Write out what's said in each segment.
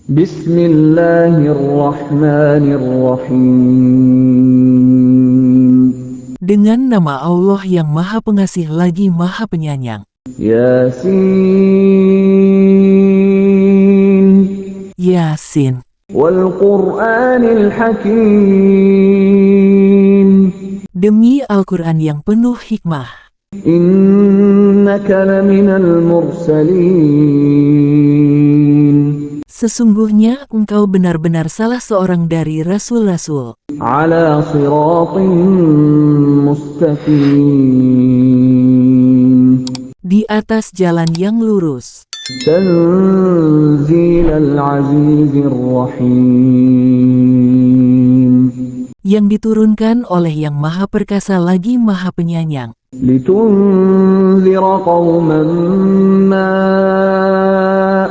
Bismillahirrahmanirrahim. Dengan nama Allah yang Maha Pengasih lagi Maha Penyayang. Yasin. Yasin. Wal Qur'anil Hakim. Demi Al-Quran yang penuh hikmah. Innaka laminal mursalin. Sesungguhnya engkau benar-benar salah seorang dari rasul-rasul. Ala siratin mustaqim. Di atas jalan yang lurus. Tanzilal azizir rahim. Yang diturunkan oleh Yang Maha Perkasa lagi Maha Penyayang. Litunzira qauman ma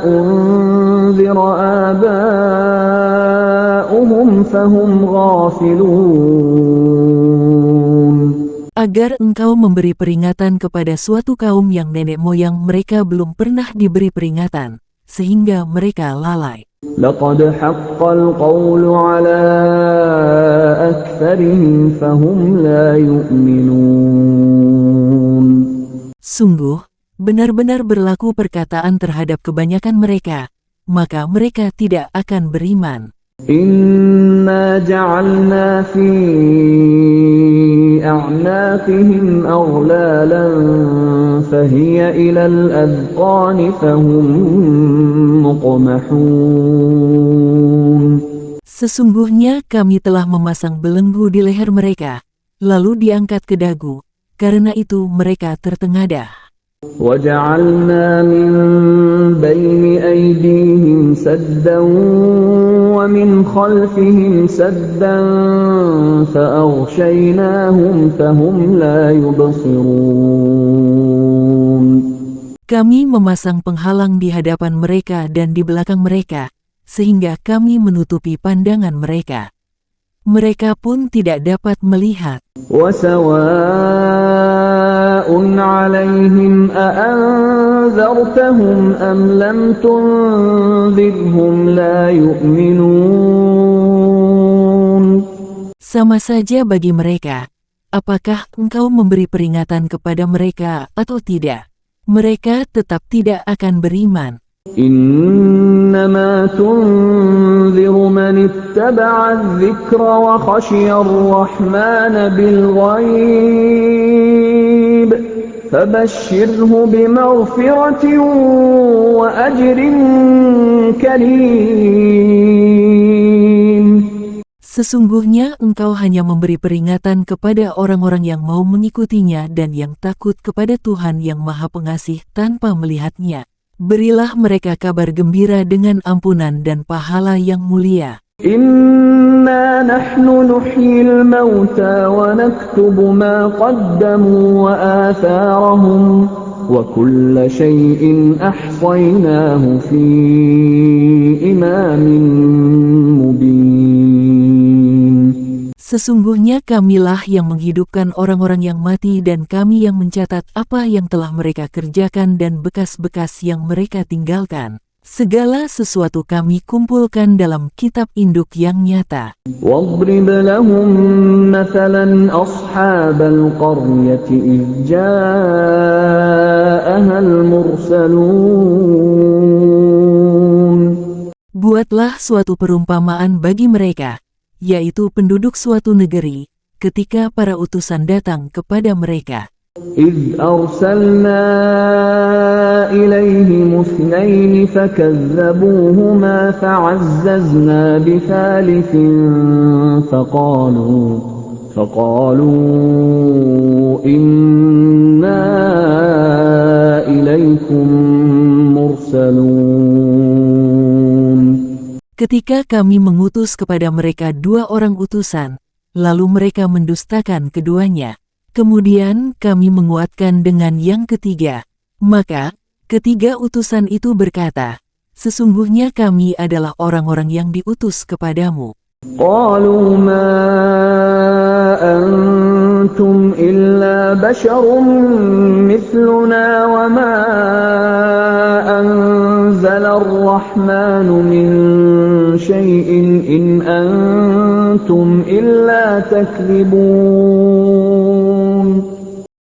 unzira aba'uhum fahum ghafilun. Agar engkau memberi peringatan kepada suatu kaum yang nenek moyang mereka belum pernah diberi peringatan, sehingga mereka lalai. Laqad haqqal qawlu ala aktharihim fahum la yu'minun. Sungguh, benar-benar berlaku perkataan terhadap kebanyakan mereka, maka mereka tidak akan beriman. Inna ja'alna fi a'naqihim aghlalan fahiya ilal adqani fahum muqmahun. Sesungguhnya kami telah memasang belenggu di leher mereka, lalu diangkat ke dagu, karena itu mereka tertengadah. وَجَعَلْنَا مِنْ بَيْنِ أَيْدِيهِمْ سَدًّا وَمِنْ خَلْفِهِمْ سَدًّا فَأَغْشَيْنَاهُمْ فَهُمْ لَا يُبْصِرُونَ. Kami memasang penghalang di hadapan mereka dan di belakang mereka, sehingga kami menutupi pandangan mereka. Mereka pun tidak dapat melihat. وَسَوَاءٌ عَلَيْهِمْ أَأَنذَرْتَهُمْ أَمْ لَمْ تُنذِرْهُمْ لَا يُؤْمِنُونَ. Sama saja bagi mereka, apakah engkau memberi peringatan kepada mereka atau tidak, mereka tetap tidak akan beriman. إنما تنذر من اتبع الذكر وخشي الرحمن بالغيب فبشره بمغفرة وأجر كريم. Sesungguhnya engkau hanya memberi peringatan kepada orang-orang yang mau mengikutinya dan yang takut kepada Tuhan yang Maha Pengasih tanpa melihatnya. Berilah mereka kabar gembira dengan ampunan dan pahala yang mulia. Inna nahnu nuhyil mauta wa naktubu ma qaddamu wa atharahum wa kulla shay'in ahsaynahu fi imamin mubin. Sesungguhnya kamilah yang menghidupkan orang-orang yang mati dan kami yang mencatat apa yang telah mereka kerjakan dan bekas-bekas yang mereka tinggalkan. Segala sesuatu kami kumpulkan dalam kitab induk yang nyata. وَاضْرِبْ لَهُمْ مَثَلًا أَصْحَابَ الْقَرْيَةِ إِذْ جَاءَهَا الْمُرْسَلُونَ. Buatlah suatu perumpamaan bagi mereka, yaitu penduduk suatu negeri, ketika para utusan datang kepada mereka. إِذْ أَرْسَلْنَا إِلَيْهِمُ اثْنَيْنِ فَكَذَّبُوهُمَا فَعَزَّزْنَا بِثَالِثٍ فَقَالُوا إِنَّا إِلَيْكُمْ مُرْسَلُونَ. Ketika kami mengutus kepada mereka 2 orang utusan, lalu mereka mendustakan keduanya. Kemudian kami menguatkan dengan yang ketiga. Maka, ketiga utusan itu berkata, sesungguhnya kami adalah orang-orang yang diutus kepadamu. قالوا ما أنتم إلا بشر مثلنا وما أنزل نزل الرحمن من شيء إن أنتم إلا تكذبون.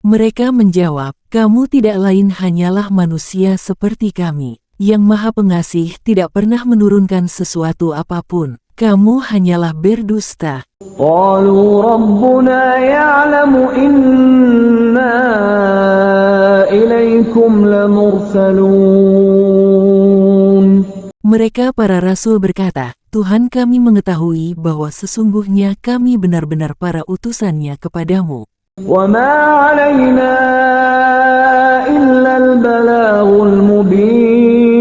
Mereka menjawab, kamu tidak lain hanyalah manusia seperti kami. Yang Maha Pengasih tidak pernah menurunkan sesuatu apapun. Kamu hanyalah berdusta. قالوا ربنا يعلم إنا إليكم لمرسلون. Mereka para rasul berkata, Tuhan kami mengetahui bahwa sesungguhnya kami benar-benar para utusannya kepadamu. وما علينا إلا البلاغ المبين.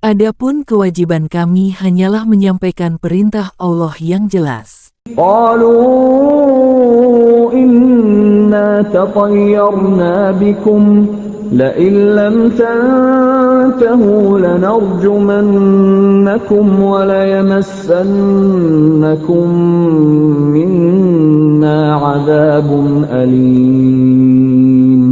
Adapun kewajiban kami hanyalah menyampaikan perintah Allah yang jelas. قالوا إنا تطيرنا بكم لئن لم تنتهوا لنرجمنكم وليمسنكم منا عذاب أليم.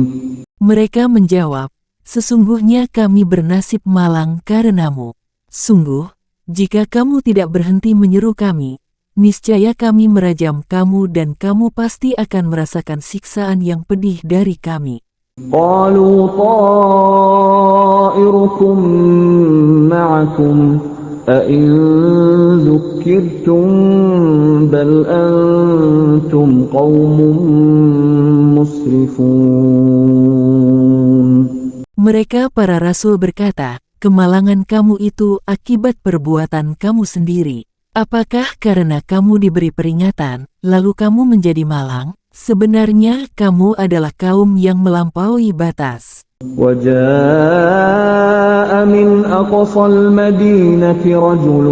Mereka menjawab, sesungguhnya kami bernasib malang karenamu. Sungguh, jika kamu tidak berhenti menyeru kami, niscaya kami merajam kamu dan kamu pasti akan merasakan siksaan yang pedih dari kami. قالوا طائركم معكم أئن ذكرتم بل أنتم قوم مسرفون. Mereka para rasul berkata, kemalangan kamu itu akibat perbuatan kamu sendiri. Apakah karena kamu diberi peringatan, lalu kamu menjadi malang? Sebenarnya kamu adalah kaum yang melampaui batas. وجاء من أقصى المدينة رجل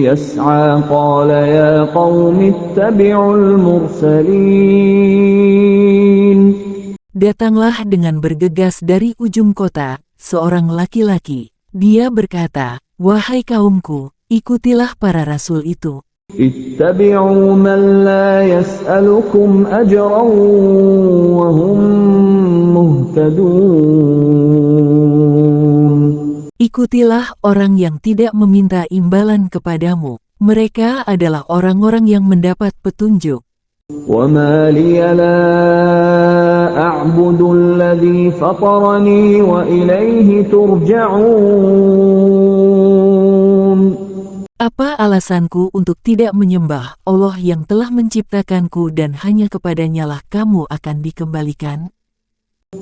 يسعى قال يا قوم اتبعوا المرسلين. Datanglah dengan bergegas dari ujung kota, seorang laki-laki. Dia berkata, wahai kaumku, ikutilah para rasul itu. اتبعوا من لا يسألكم أجرا وهم مهتدون. Ikutilah orang yang tidak meminta imbalan kepadamu. Mereka adalah orang-orang yang mendapat petunjuk. وما لي لا أعبد الذي فطرني وإليه ترجعون. Apa alasanku untuk tidak menyembah Allah yang telah menciptakanku dan hanya kepadanya-lah kamu akan dikembalikan?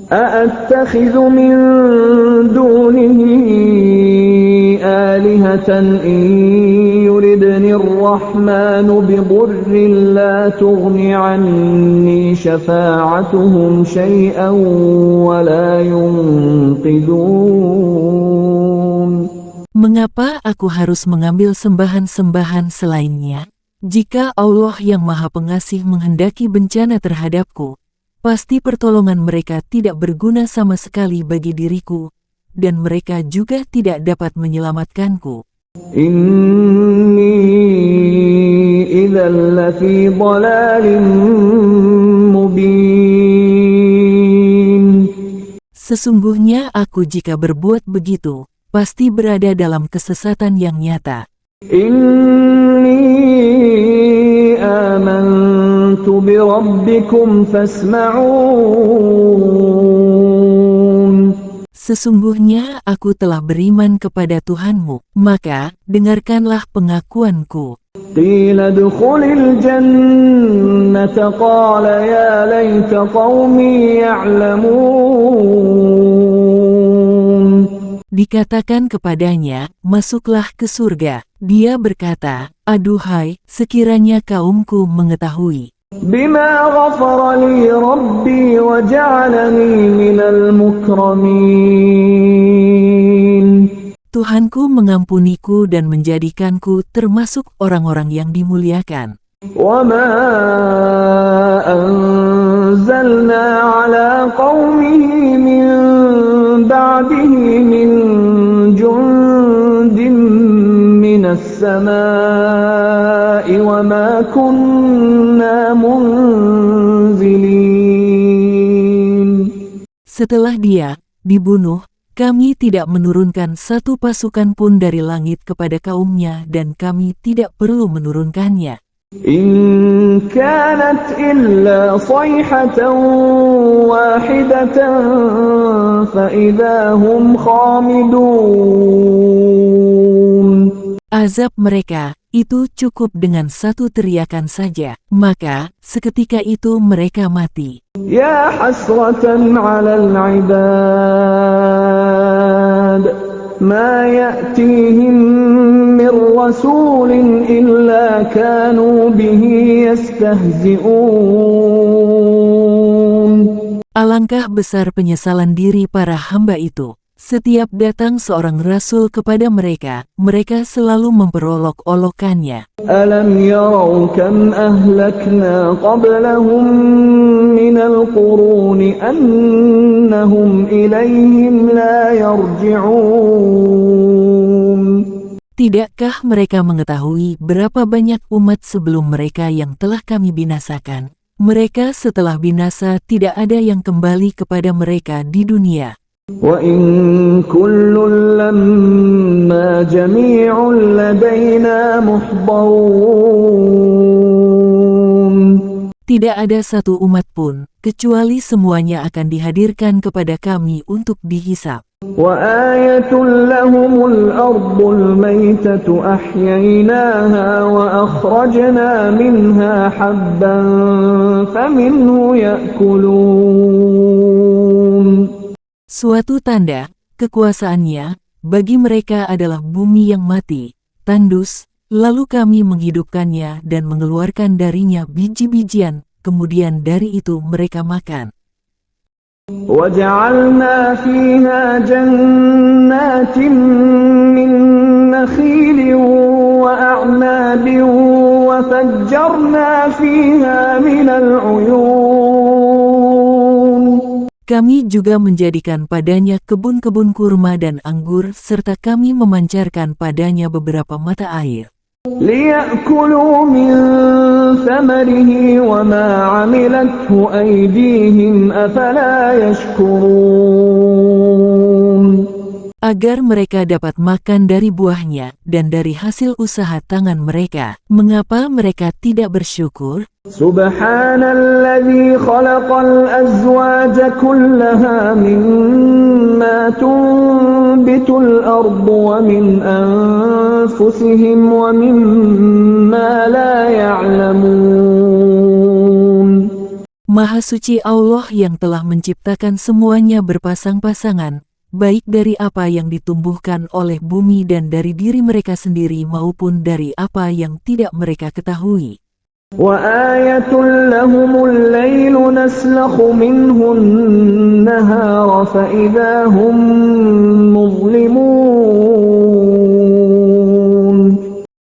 أأتخذ من دونه آلهة إن يردني الرحمن بضر لا تغن عني شفاعتهم شيئا ولا ينقذون. Mengapa aku harus mengambil sembahan-sembahan selainnya? Jika Allah yang Maha Pengasih menghendaki bencana terhadapku, pasti pertolongan mereka tidak berguna sama sekali bagi diriku, dan mereka juga tidak dapat menyelamatkanku. Inni idzal lafi dhalalin mubin. Sesungguhnya aku jika berbuat begitu, pasti berada dalam kesesatan yang nyata. Inni amantu bi rabbikum fasma'un. Sesungguhnya aku telah beriman kepada Tuhanmu, maka dengarkanlah pengakuanku. Qila dukhulil jannata qala ya laita qaumi ya'lamun. Dikatakan kepadanya, masuklah ke surga. Dia berkata, aduhai, sekiranya kaumku mengetahui. Bima ghafara li rabbi wa ja'alani minal mukramin. Tuhanku mengampuniku dan menjadikanku termasuk orang-orang yang dimuliakan. Wa ma anzalna ala qaumihi min ba'dihi min jundin minas samaa'i wa ma kunna munzilin. Setelah dia dibunuh, Kami tidak menurunkan satu pasukan pun dari langit kepada kaumnya dan kami tidak perlu menurunkannya. إن كانت إلا صيحة واحدة فإذا هم خامدون. Azab mereka itu cukup dengan satu teriakan saja, maka seketika itu mereka mati. يا حسرة على العباد ما يأتيهم من رسول إلا كانوا به يستهزئون. Alangkah besar penyesalan diri para hamba itu. Setiap datang seorang rasul kepada mereka, mereka selalu memperolok-olokkannya. ألم يروا كم أهلكنا قبلهم من القرون أنهم إليهم لا يرجعون. Tidakkah mereka mengetahui berapa banyak umat sebelum mereka yang telah kami binasakan? Mereka setelah binasa tidak ada yang kembali kepada mereka di dunia. وَإِن كُلٌّ لَّمَّا جَمِيعٌ لَّدَيْنَا مُحْضَرُونَ. Tidak ada satu umat pun, kecuali semuanya akan dihadirkan kepada kami untuk dihisab. وَآيَةٌ لَّهُمُ الْأَرْضُ الْمَيْتَةُ أَحْيَيْنَاهَا وَأَخْرَجْنَا مِنْهَا حَبًّا فَمِنْهُ يَأْكُلُونَ. Suatu tanda, kekuasaannya, bagi mereka adalah bumi yang mati, tandus, lalu kami menghidupkannya dan mengeluarkan darinya biji-bijian, kemudian dari itu mereka makan. وَجَعَلْنَا فِيهَا جَنَّاتٍ مِّن نَّخِيلٍ وَأَعْنَابٍ وَفَجَّرْنَا فِيهَا مِنَ الْعُيُونِ. Kami juga menjadikan padanya kebun-kebun kurma dan anggur serta kami memancarkan padanya beberapa mata air. لِيَأْكُلُوا مِن ثَمَرِهِ وَمَا عَمِلَتْهُ أَيْدِيهِمْ أَفَلَا يَشْكُرُونَ. Agar mereka dapat makan dari buahnya dan dari hasil usaha tangan mereka. Mengapa mereka tidak bersyukur? سبحان الذي خلق الأزواج كلها مما تنبت الأرض ومن أنفسهم ومما لا يعلمون. Maha suci Allah yang telah menciptakan semuanya berpasang-pasangan, baik dari apa yang ditumbuhkan oleh bumi dan dari diri mereka sendiri maupun dari apa yang tidak mereka ketahui. وآية لهم الليل نسلخ منه النهار فإذا هم مظلمون.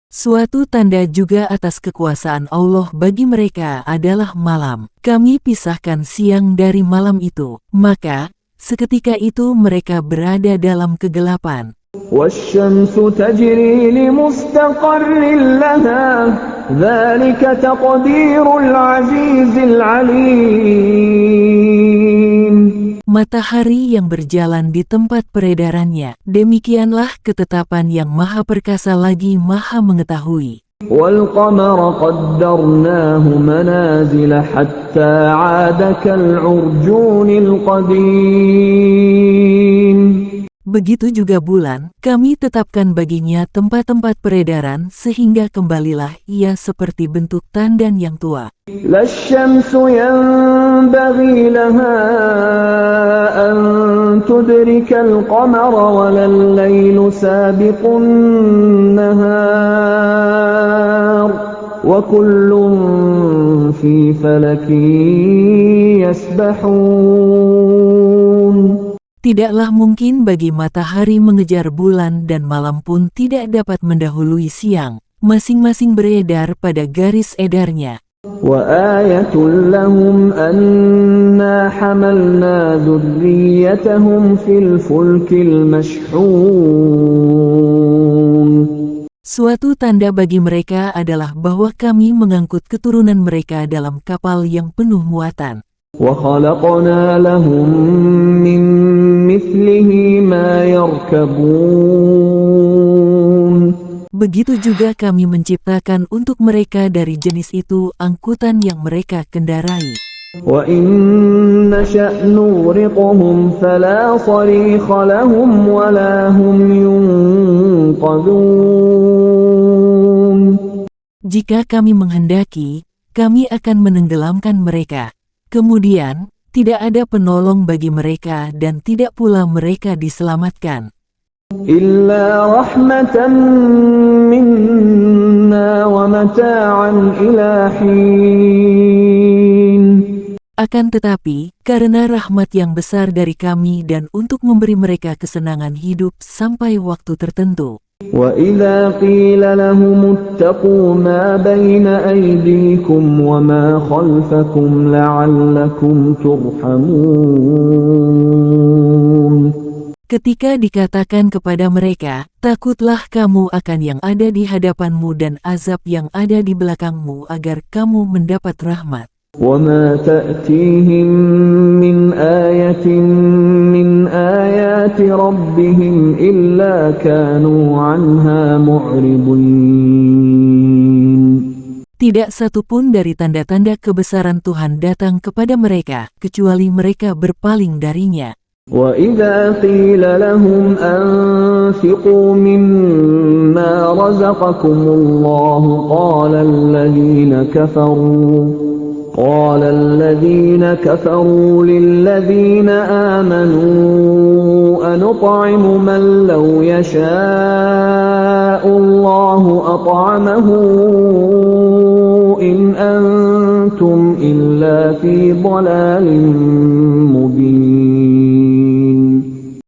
Suatu tanda juga atas kekuasaan Allah bagi mereka adalah malam. Kami pisahkan siang dari malam itu, maka seketika itu mereka berada dalam kegelapan. والشمس تجري لمستقر لها ذلك تقدير العزيز العليم. Matahari yang berjalan di tempat peredarannya, demikianlah ketetapan yang maha perkasa lagi maha mengetahui. والقمر قدرناه منازل حتى عاد كالعرجون القديم. Begitu juga bulan, kami tetapkan baginya tempat-tempat peredaran sehingga kembalilah ia seperti bentuk tandan yang tua. لا الشمس ينبغي لها أن تدرك القمر ولا الليل سابق النهار وكل في فلك يسبحون. Tidaklah mungkin bagi matahari mengejar bulan dan malam pun tidak dapat mendahului siang. Masing-masing beredar pada garis edarnya. وآية لهم أنا حملنا ذريتهم في الفلك المشحون. Suatu tanda bagi mereka adalah bahwa kami mengangkut keturunan mereka dalam kapal yang penuh muatan. وخلقنا لهم من لِمِثْلِهِ مَا يَرْكَبُونَ. Begitu juga kami menciptakan untuk mereka dari jenis itu angkutan yang mereka kendarai. وَإِن نَّشَأْ نُغْرِقْهُمْ فَلَا صَرِيخَ لَهُمْ وَلَا هُمْ يُنقَذُونَ. Jika kami menghendaki, kami akan menenggelamkan mereka. Kemudian, tidak ada penolong bagi mereka dan tidak pula mereka diselamatkan. إِلَّا رَحْمَةً مِنَّا وَمَتَاعًا إِلَى حِينٍ. Akan tetapi, karena rahmat yang besar dari kami dan untuk memberi mereka kesenangan hidup sampai waktu tertentu. وَإِذَا قِيلَ لَهُمُ اتَّقُوا مَا بَيْنَ أَيْدِيكُمْ وَمَا خَلْفَكُمْ لَعَلَّكُمْ تُرْحَمُونَ. Ketika dikatakan kepada mereka, takutlah kamu akan yang ada di hadapanmu dan azab yang ada di belakangmu agar kamu mendapat rahmat. وَمَا تَأْتِيهِم مِّنْ آيَةٍ مِّنْ آيَاتِ رَبِّهِمْ إِلَّا كَانُوا عَنْهَا مُعْرِضِينَ. Tidak satupun dari tanda-tanda kebesaran Tuhan datang kepada mereka, kecuali mereka berpaling darinya. وَإِذَا قِيلَ لَهُمْ أَنفِقُوا مِمَّا رَزَقَكُمُ اللَّهُ قَالَ الَّذِينَ كَفَرُوا لِلَّذِينَ آمَنُوا أَنُطْعِمُ مَن لَّوْ يَشَاءُ اللَّهُ أَطْعَمَهُ إِنْ أَنتُمْ إِلَّا فِي ضَلَالٍ مُّبِينٍ.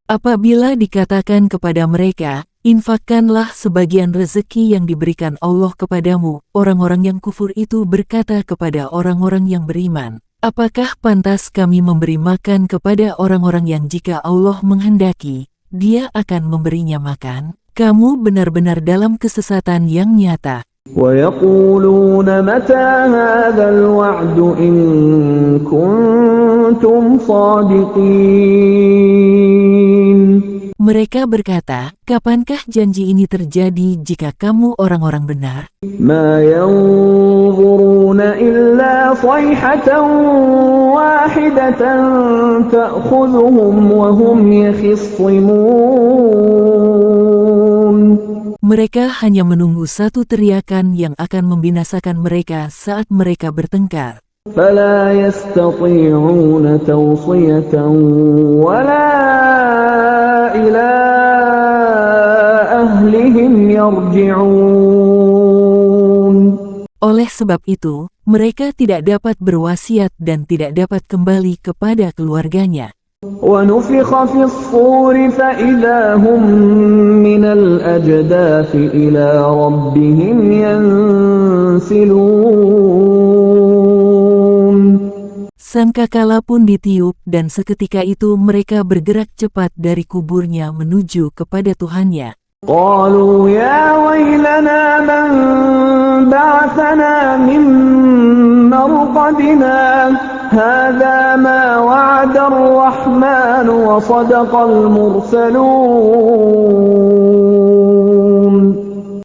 Apabila dikatakan kepada mereka, infakkanlah sebagian rezeki yang diberikan Allah kepadamu, orang-orang yang kufur itu berkata kepada orang-orang yang beriman, apakah pantas kami memberi makan kepada orang-orang yang jika Allah menghendaki, Dia akan memberinya makan? Kamu benar-benar dalam kesesatan yang nyata. وَيَقُولُونَ مَتَى هَذَا الْوَعْدُ إِن كُنتُمْ صَادِقِينَ. Mereka berkata, kapankah janji ini terjadi jika kamu orang-orang benar? مَا يَنظُرُونَ إِلَّا صَيْحَةً وَاحِدَةً تَأْخُذُهُمْ وَهُمْ يَخِصِّمُونَ. Mereka hanya menunggu satu teriakan yang akan membinasakan mereka saat mereka bertengkar. فَلَا يَسْتَطِيعُونَ تَوْصِيَةً وَلَا إِلَى أَهْلِهِمْ يَرْجِعُونَ. Oleh sebab itu, mereka tidak dapat berwasiat dan tidak dapat kembali kepada keluarganya. وَنُفِخَ فِي الصُّورِ فَإِذَا هُم مِّنَ الْأَجْدَاثِ إِلَى رَبِّهِمْ يَنسِلُونَ. Sangkakala pun ditiup dan seketika itu mereka bergerak cepat dari kuburnya menuju kepada Tuhannya. قَالُوا يَا وَيْلَنَا مَن بَعَثَنَا مِن مَّرْقَدِنَا هَٰذَا مَا وَعَدَ الرَّحْمَٰنُ وَصَدَقَ الْمُرْسَلُونَ.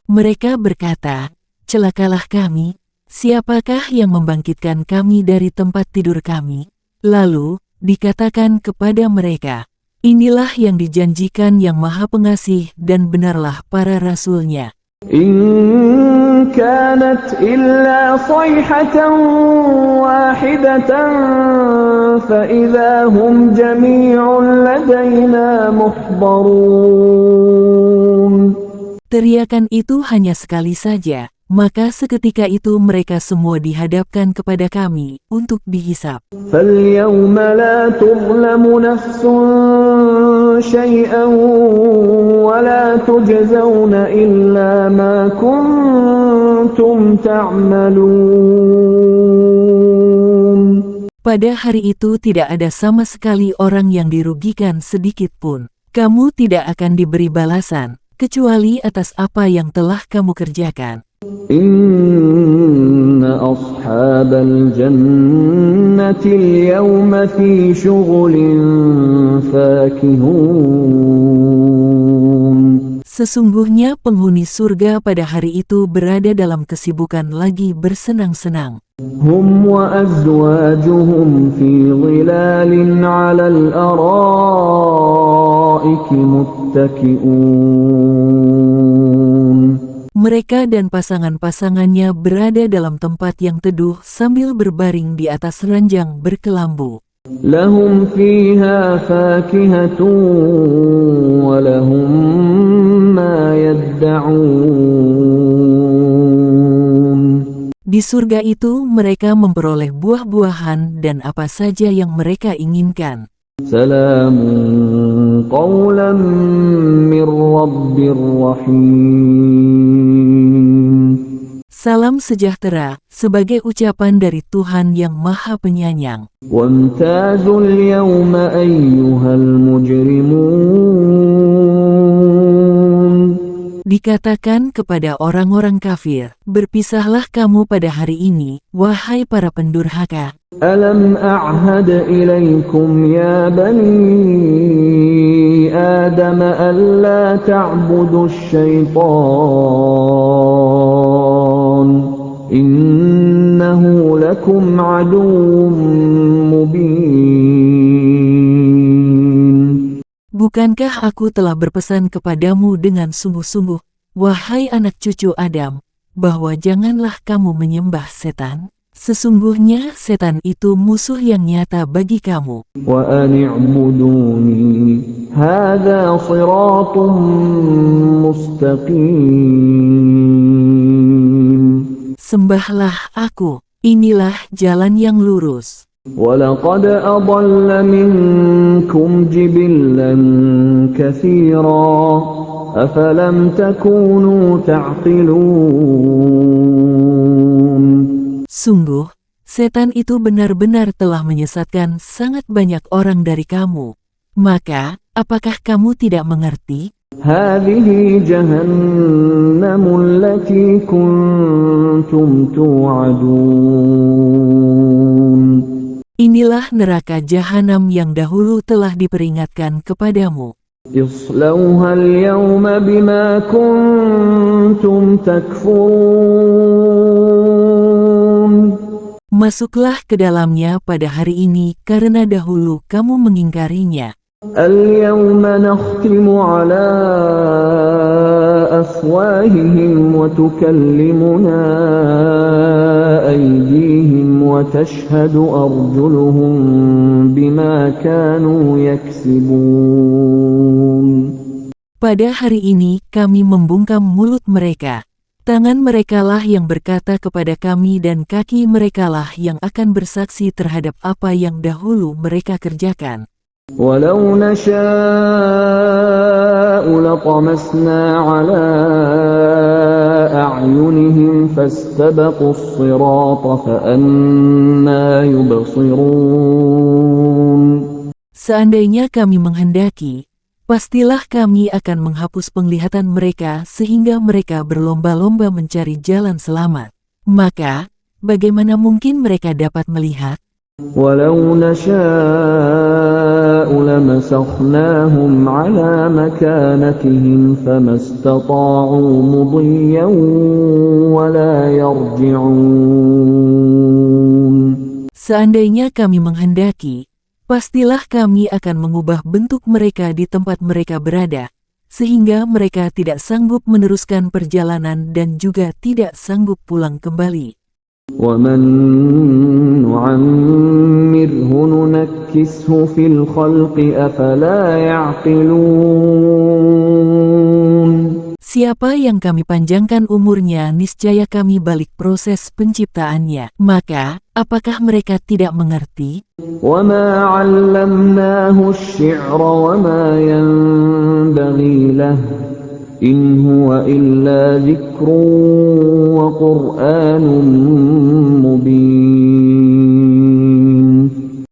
Mereka berkata, celakalah kami, siapakah yang membangkitkan kami dari tempat tidur kami? Lalu, dikatakan kepada mereka, inilah yang dijanjikan yang Maha Pengasih dan benarlah para rasulnya. إِن كَانَتْ إِلَّا صَيْحَةً وَاحِدَةً فَإِذَا هُمْ جَمِيعٌ لَّدَيْنَا مُحْضَرُونَ. Teriakan itu hanya sekali saja, maka seketika itu mereka semua dihadapkan kepada kami untuk dihisap. فَالْيَوْمَ لَا تُظْلَمُ نَفْسٌ شَيْئًا وَلَا تُجْزَوْنَ إِلَّا مَا كُنتُمْ تَعْمَلُونَ. Pada hari itu tidak ada sama sekali orang yang dirugikan sedikit pun. Kamu tidak akan diberi balasan, kecuali atas apa yang telah kamu kerjakan. إِنَّ أَصْحَابَ الْجَنَّةِ الْجَنَّةِ الْيَوْمَ فِي شُغُلٍ فَاكِهُونَ. Sesungguhnya penghuni surga pada hari itu berada dalam kesibukan lagi bersenang-senang. هُمْ وَأَزْوَاجُهُمْ فِي ظِلَالٍ عَلَى الْأَرَائِكِ مُتَّكِئُونَ. Mereka dan pasangan-pasangannya berada dalam tempat yang teduh sambil berbaring di atas ranjang berkelambu. لَهُمْ فِيهَا فَاكِهَةٌ وَلَهُم مَّا يَدَّعُونَ. Di surga itu mereka memperoleh buah-buahan dan apa saja yang mereka inginkan. سَلَامٌ قَوْلًا مِّن رَّبٍّ رَّحِيمٍ. Salam sejahtera sebagai ucapan dari Tuhan yang Maha Penyayang. وَامْتَازُوا الْيَوْمَ أَيُّهَا الْمُجْرِمُونَ. Dikatakan kepada orang-orang kafir, berpisahlah kamu pada hari ini, wahai para pendurhaka. أَلَمْ أَعْهَدْ إِلَيْكُمْ يَا بَنِي آدَمَ أَلَّا تَعْبُدُوا الشَّيْطَانَ إِنَّهُ لَكُمْ عَدُوٌّ مُّبِينٌ. Bukankah aku telah berpesan kepadamu dengan sungguh-sungguh, wahai anak cucu Adam, bahwa janganlah kamu menyembah setan? Sesungguhnya setan itu musuh yang nyata bagi kamu. وَأَنِ اعْبُدُونِي هَذَا صِرَاطٌ مُّسْتَقِيمٌ. Sembahlah aku, inilah jalan yang lurus. وَلَقَدْ أَضَلَّ مِنكُمْ جِبِلًّا كَثِيرًا أَفَلَمْ تَكُونُوا تَعْقِلُونَ. Sungguh, setan itu benar-benar telah menyesatkan sangat banyak orang dari kamu. Maka, apakah kamu tidak mengerti? هَٰذِهِ جَهَنَّمُ الَّتِي كُنتُمْ تُوعَدُونَ. Inilah neraka jahanam yang dahulu telah diperingatkan kepadamu. اصْلَوْهَا الْيَوْمَ بِمَا كُنتُمْ تَكْفُرُونَ. Masuklah ke dalamnya pada hari ini karena dahulu kamu mengingkarinya. الْيَوْمَ نَخْتِمُ عَلَىٰ أَفْوَاهِهِمْ وَتُكَلِّمُنَا أَيْدِيهِمْ وَتَشْهَدُ أَرْجُلُهُم بِمَا كَانُوا يَكْسِبُونَ. Pada hari ini kami membungkam mulut mereka. Tangan merekalah yang berkata kepada kami dan kaki merekalah yang akan bersaksi terhadap apa yang dahulu mereka kerjakan. وَلَوْ نَشَاءُ لَطَمَسْنَا عَلَىٰ أَعْيُنِهِمْ فَاسْتَبَقُوا الصِّرَاطَ فَأَنَّىٰ يُبْصِرُونَ. Seandainya kami menghendaki, pastilah kami akan menghapus penglihatan mereka sehingga mereka berlomba-lomba mencari jalan selamat. Maka, bagaimana mungkin mereka dapat melihat? وَلَوْ نَشَاءُ لَمَسَخْنَاهُمْ عَلَىٰ مَكَانَتِهِمْ فَمَا اسْتَطَاعُوا مُضِيًّا وَلَا يَرْجِعُونَ. Seandainya kami menghendaki, pastilah kami akan mengubah bentuk mereka di tempat mereka berada, sehingga mereka tidak sanggup meneruskan perjalanan dan juga tidak sanggup pulang kembali. وَمَن نُّعَمِّرْهُ نُنَكِّسْهُ فِي الْخَلْقِ أَفَلَا يَعْقِلُونَ. Siapa yang kami panjangkan umurnya niscaya kami balik proses penciptaannya. Maka, apakah mereka tidak mengerti? وَمَا عَلَّمْنَاهُ الشِّعْرَ وَمَا يَنبَغِي لَهُ إِنْ هُوَ إِلَّا ذِكْرٌ وَقُرْآنٌ مُّبِينٌ.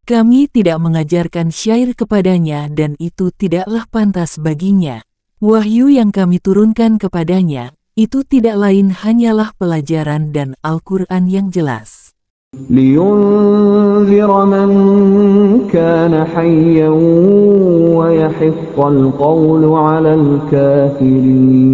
Kami tidak mengajarkan syair kepadanya dan itu tidaklah pantas baginya. Wahyu yang kami turunkan kepadanya, itu tidak lain hanyalah pelajaran dan Al-Quran yang jelas. لينذر من كان حيا ويحق القول على الكافرين.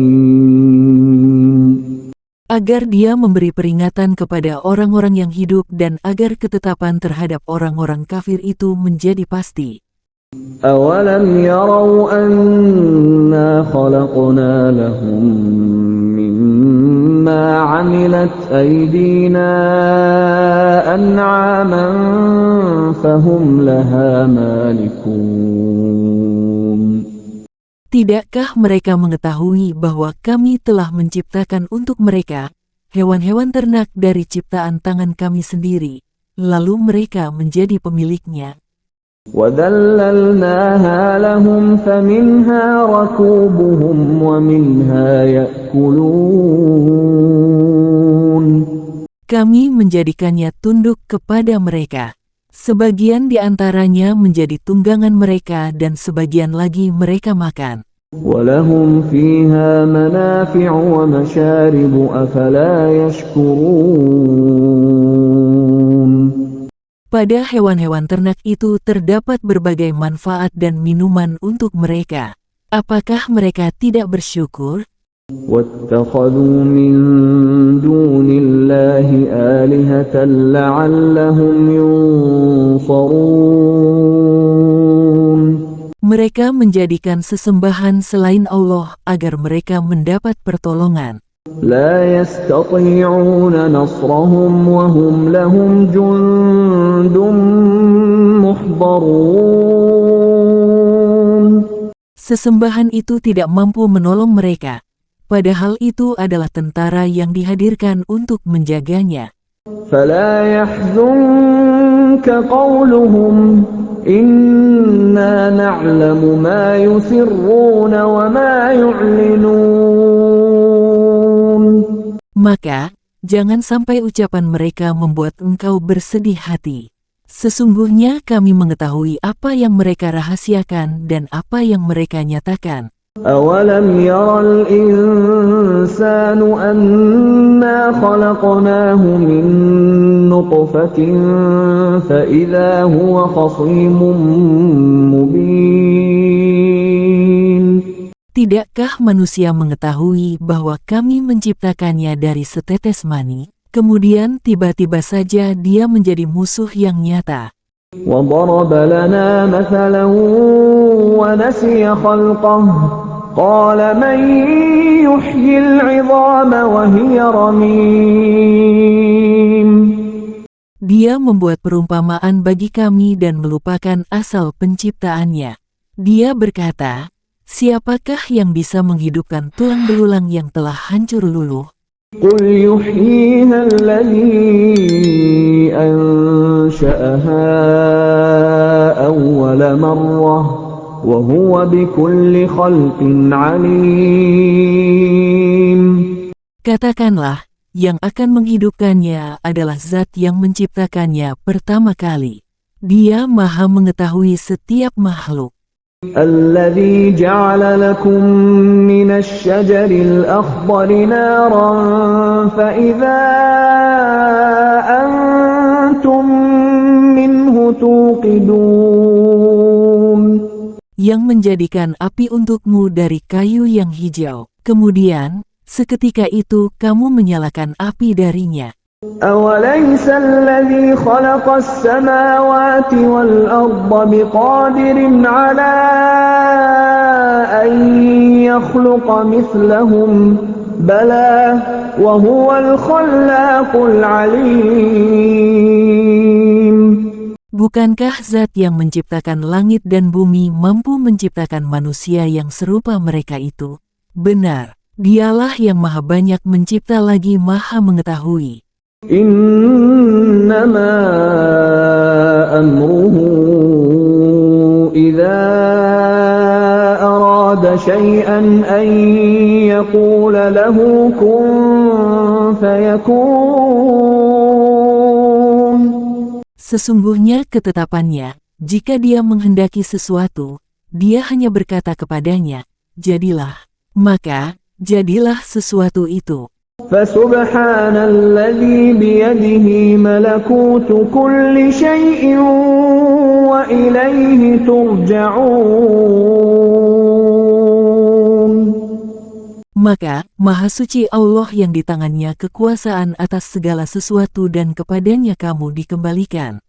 Agar dia memberi peringatan kepada orang-orang yang hidup dan agar ketetapan terhadap orang-orang kafir itu menjadi pasti. أَوَلَمْ يَرَوْا أَنَّا خَلَقْنَا لَهُم مِّمَّا عَمِلَتْ أَيْدِينَا أَنْعَامًا فَهُمْ لَهَا مَالِكُونَ. Tidakkah mereka mengetahui bahwa kami telah menciptakan untuk mereka hewan-hewan ternak dari ciptaan tangan kami sendiri, lalu mereka menjadi pemiliknya? وَذَلَّلْنَاهَا لَهُمْ فَمِنْهَا رَكُوبُهُمْ وَمِنْهَا يَأْكُلُونَ. Kami menjadikannya tunduk kepada mereka. Sebagian di antaranya menjadi tunggangan mereka dan sebagian lagi mereka makan. وَلَهُمْ فِيهَا مَنَافِعُ وَمَشَارِبُ أَفَلَا يَشْكُرُونَ. Pada hewan-hewan ternak itu terdapat berbagai manfaat dan minuman untuk mereka. Apakah mereka tidak bersyukur? وَاتَّخَذُوا مِن دُونِ اللَّهِ آلِهَةً لَّعَلَّهُمْ يُنصَرُونَ. Mereka menjadikan sesembahan selain Allah agar mereka mendapat pertolongan. لَا يَسْتَطِيعُونَ نَصْرَهُمْ وَهُمْ لَهُمْ جُندٌ مُّحْضَرُونَ. Sesembahan itu tidak mampu menolong mereka, padahal itu adalah tentara yang dihadirkan untuk menjaganya. فَلَا يَحْزُنكَ قَوْلُهُمْ إِنَّا نَعْلَمُ مَا يُسِرُّونَ وَمَا يُعْلِنُونَ. Maka, jangan sampai ucapan mereka membuat engkau bersedih hati. Sesungguhnya kami mengetahui apa yang mereka rahasiakan dan apa yang mereka nyatakan. أَوَلَمْ يَرَ الْإِنسَانُ أَنَّا خَلَقْنَاهُ مِن نُّطْفَةٍ فَإِذَا هُوَ خَصِيمٌ مُّبِينٌ. Tidakkah manusia mengetahui bahwa kami menciptakannya dari setetes mani, kemudian tiba-tiba saja dia menjadi musuh yang nyata. وَضَرَبَ لَنَا مَثَلًا وَنَسِيَ خَلْقَهُ قَالَ مَن يُحْيِي الْعِظَامَ وَهِيَ رَمِيمٌ. Dia membuat perumpamaan bagi kami dan melupakan asal penciptaannya. Dia berkata, siapakah yang bisa menghidupkan tulang belulang yang telah hancur luluh? قُلْ يُحْيِيهَا الَّذِي أَنشَأَهَا أَوَّلَ مَرَّةٍ وَهُوَ بِكُلِّ خَلْقٍ عَلِيمٌ. Katakanlah, yang akan menghidupkannya adalah Zat yang menciptakannya pertama kali. Dia Maha mengetahui setiap makhluk. الَّذِي جَعَلَ لَكُم مِّنَ الشَّجَرِ الْأَخْضَرِ نَارًا فَإِذَا أَنتُم مِّنْهُ تُوقِدُونَ. Yang menjadikan api untukmu dari kayu yang hijau. Kemudian, seketika itu kamu menyalakan api darinya. أَوَلَيْسَ الَّذِي خَلَقَ السَّمَاوَاتِ وَالْأَرْضَ بِقَادِرٍ عَلَىٰ أَن يَخْلُقَ مِثْلَهُم بَلَىٰ وَهُوَ الْخَلَّاقُ الْعَلِيمُ. Bukankah Zat yang menciptakan langit dan bumi mampu menciptakan manusia yang serupa mereka itu? Benar, Dialah yang Maha Banyak Mencipta lagi Maha Mengetahui. إنما أمره إذا أراد شيئا أن يقول له كن فيكون. Sesungguhnya ketetapannya, jika dia menghendaki sesuatu, dia hanya berkata kepadanya, jadilah, maka jadilah sesuatu itu. فسبحان الذي بيده ملكوت كل شيء وإليه ترجعون. Maka, Maha Suci Allah yang di tangannya kekuasaan atas segala sesuatu dan kepadanya kamu dikembalikan.